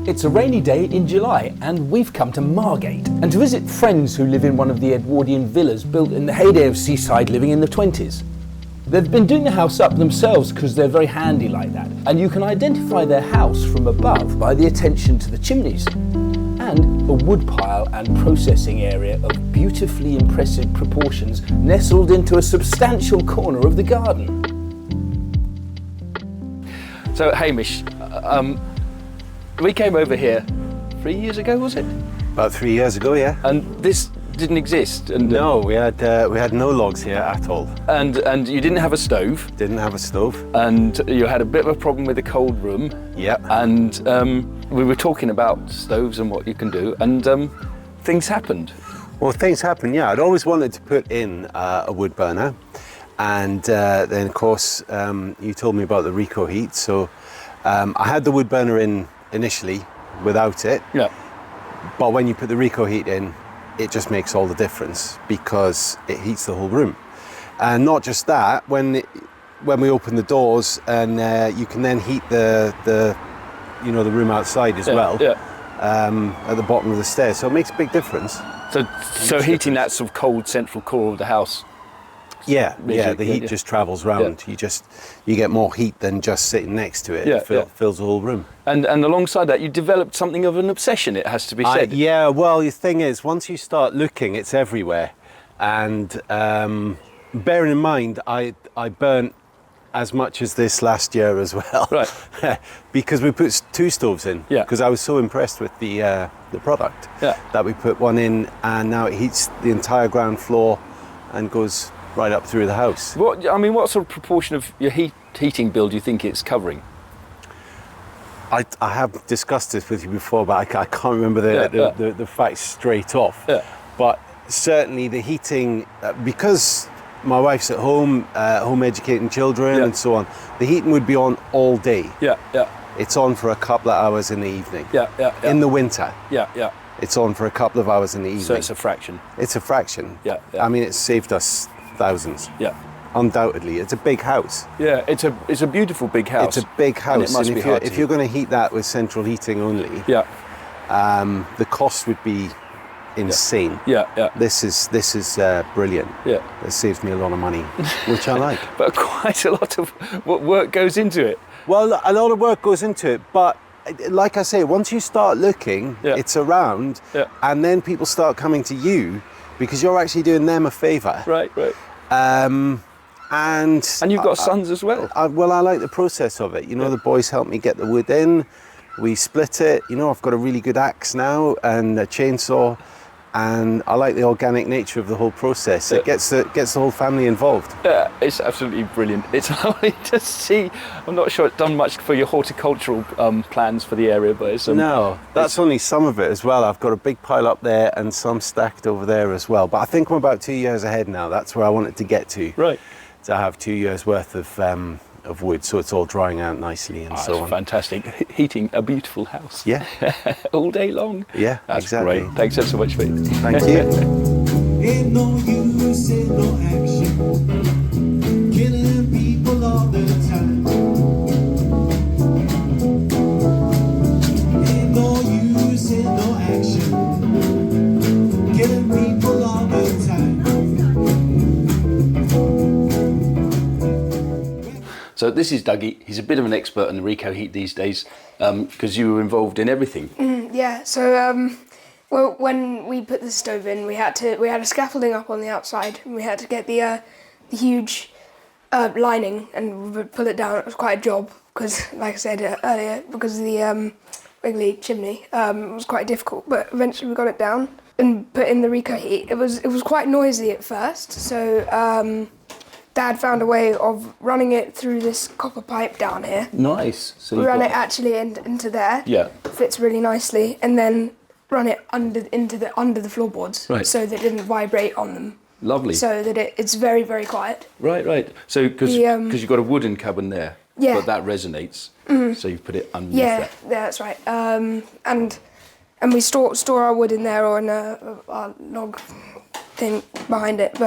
It's a rainy day in July and we've come to Margate and to visit friends who live in one of the Edwardian villas built in the heyday of seaside living in the 20s. They've been doing the house up themselves because they're very handy like that, and you can identify their house from above by the attention to the chimneys and a woodpile and processing area of beautifully impressive proportions nestled into a substantial corner of the garden. So Hamish, we came over here 3 years ago, was it? About 3 years ago, yeah. And this didn't exist. And no, we had no logs here at all. And you didn't have a stove. Didn't have a stove. And you had a bit of a problem with the cold room. Yeah. And we were talking about stoves and what you can do, and things happened. Well, things happened. Yeah, I'd always wanted to put in a wood burner, and then of course you told me about the Recoheat. So I had the wood burner in initially without it. Yeah. But when you put the Recoheat in, it just makes all the difference because it heats the whole room. And not just that, when we open the doors, and you can then heat the room outside as well. Yeah. At the bottom of the stairs, so it makes a big difference. So heating that sort of cold central core of the house. Yeah, the heat just travels round. Yeah. You get more heat than just sitting next to it. It fills the whole room. And alongside that, you developed something of an obsession, it has to be said. Yeah, well, the thing is, once you start looking, it's everywhere. And bearing in mind, I burnt as much as this last year as well. Right. Because we put 2 stoves in. Yeah. Because I was so impressed with the product. Yeah. That we put one in, and now it heats the entire ground floor and goes right up through the house. What sort of proportion of your heating bill do you think it's covering? I have discussed this with you before, but I can't remember the facts straight off. Yeah. But certainly the heating, because my wife's at home, home educating children and so on, the heating would be on all day. Yeah. It's on for a couple of hours in the evening. Yeah. In the winter. Yeah. It's on for a couple of hours in the evening. So it's a fraction. It's a fraction. Yeah. I mean, it's saved us thousands. Yeah. Undoubtedly. It's a big house. Yeah, it's a beautiful big house. It's a big house. And it must be hard if you're going to heat that with central heating only, the cost would be insane. Yeah. This is brilliant. Yeah. It saves me a lot of money, which I like. But quite a lot of work goes into it. Well, a lot of work goes into it, but like I say, once you start looking, it's around, and then people start coming to you because you're actually doing them a favour. Right. And you've got sons as well. I like the process of it. The boys help me get the wood in. We split it. I've got a really good axe now and a chainsaw, and I like the organic nature of the whole process. It gets the whole family involved. Yeah, it's absolutely brilliant. It's lovely to see. I'm not sure it's done much for your horticultural plans for the area, but it's no, that's only some of it as well. I've got a big pile up there and some stacked over there as well. But I think I'm about 2 years ahead now. That's where I wanted to get to. Right. To have 2 years worth of wood, so it's all drying out nicely and so on. Fantastic. Heating a beautiful house. Yeah. All day long. Yeah, that's exactly. Great. Thanks so much for it. Thank you. Ain't no use in no action, killing people all the time. Ain't no use in no action, killing people all the time. So this is Dougie. He's a bit of an expert on the Recoheat these days because you were involved in everything. Yeah. So when we put the stove in, we had a scaffolding up on the outside, and we had to get the huge lining and pull it down. It was quite a job because, like I said earlier, because of the wiggly chimney, it was quite difficult. But eventually we got it down and put in the Recoheat. It was quite noisy at first, so. Dad found a way of running it through this copper pipe down here. Nice. So we ran it actually into there. Yeah. Fits really nicely, and then run it under the floorboards, right, so that it didn't vibrate on them. Lovely. So that it's very, very quiet. Right. So because you've got a wooden cabin there, yeah, but that resonates. So you put it underneath that. Yeah, that's right. And we store our wood in there or in a log thing behind it.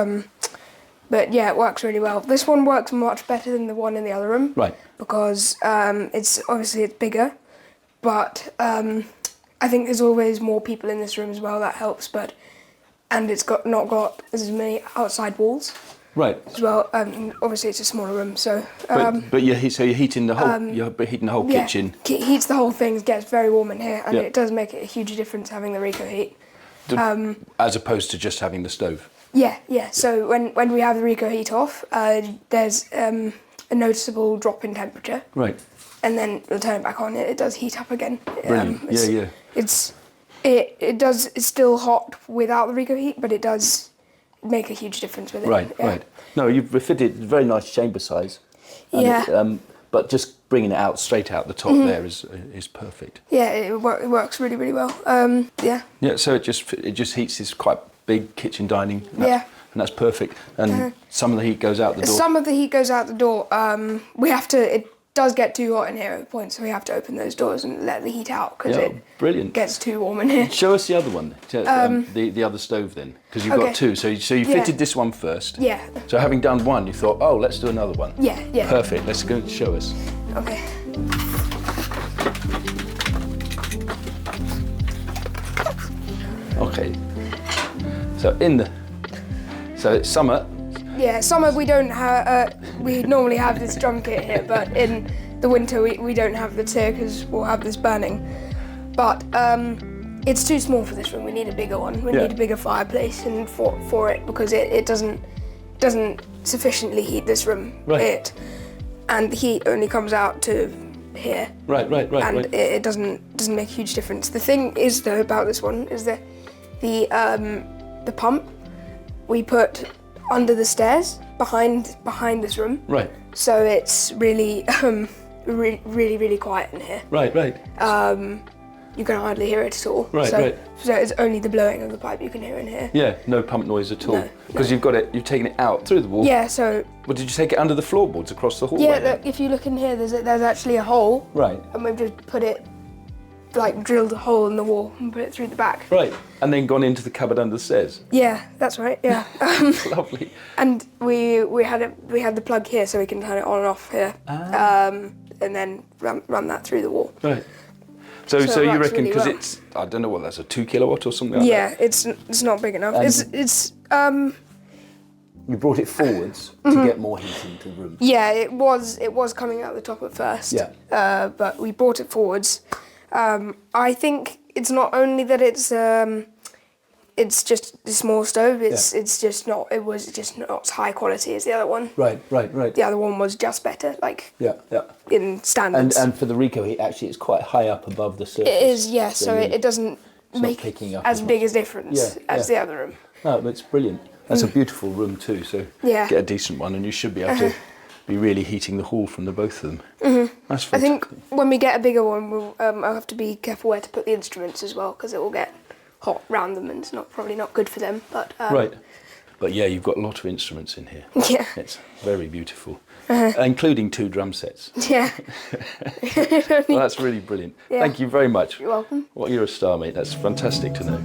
But yeah, it works really well. This one works much better than the one in the other room. Right. Because it's bigger, but I think there's always more people in this room as well. That helps, and it's not got as many outside walls. Right. As well, obviously it's a smaller room, so. But you're heating the whole. You're heating the whole kitchen. Heats the whole thing. Gets very warm in here, and Yeah. it does make it a huge difference having the Recoheat. As opposed to just having the stove. Yeah. So when we have the Recoheat off, there's a noticeable drop in temperature. Right. And then we'll turn it back on. It does heat up again. Brilliant. Yeah. It's still hot without the Recoheat, but it does make a huge difference with it. Right. No, you've refitted very nice chamber size. Yeah. But just bringing it out straight out the top there is perfect. Yeah, it works really, really well. Yeah. Yeah. So it just heats this quite big kitchen dining. And that's perfect. And some of the heat goes out the door. Some of the heat goes out the door. It does get too hot in here at points, so we have to open those doors and let the heat out because brilliant. Gets too warm in here. Show us the other one, the other stove then, because you've got two. So you fitted this one first. Yeah. So having done one, you thought, oh, let's do another one. Yeah. Perfect. Let's go and show us. Okay. Okay. So it's summer. Yeah, summer we don't have. We normally have this drum kit here, but in the winter we don't have this here because we'll have this burning. But it's too small for this room. We need a bigger one. We need a bigger fireplace and for it because it doesn't sufficiently heat this room. Right. And the heat only comes out to here. Right. And it doesn't make a huge difference. The thing is though about this one is that the pump we put under the stairs behind this room. Right. So it's really really quiet in here. Right. You can hardly hear it at all. Right. So it's only the blowing of the pipe you can hear in here. Yeah, no pump noise at all. No. Because you've taken it out through the wall. Yeah, so. Well, did you take it under the floorboards across the hallway? Yeah, then? look, if you look in here, there's actually a hole. Right. And we've just put it, drilled a hole in the wall and put it through the back. Right, and then gone into the cupboard under the stairs. Yeah, that's right. Yeah. Lovely. And we had the plug here, so we can turn it on and off here, and then run that through the wall. Right. So So it you works reckon really because well. it's, I don't know what that's, a 2 kilowatt or something like that? Yeah, it's not big enough. And- It's You brought it forwards to get more heat into the room. yeah, it was coming out the top at first. Yeah. But we brought it forwards. I think it's not only that it's just a small stove. It was just not as high quality as the other one. Right. The other one was just better, Yeah. in standards. And for the Recoheat, actually, it's quite high up above the surface. it is, yeah. So you- it doesn't not make picking up as as much. big a difference as the other room. No, but it's brilliant. That's a beautiful room too. So Yeah. get a decent one, and you should be able to be really heating the hall from the both of them. That's I fantastic. think when we get a bigger one, I'll have to be careful where to put the instruments as well because it will get hot round them and it's probably not good for them. But Right. But yeah, you've got a lot of instruments in here. Yeah. It's very beautiful, including 2 drum sets. Yeah. Well, that's really brilliant. Yeah. Thank you very much. You're welcome. Well, you're a star, mate. That's fantastic to know.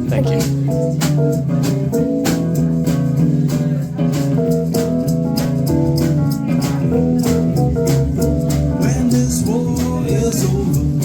Thank you. When this war is over,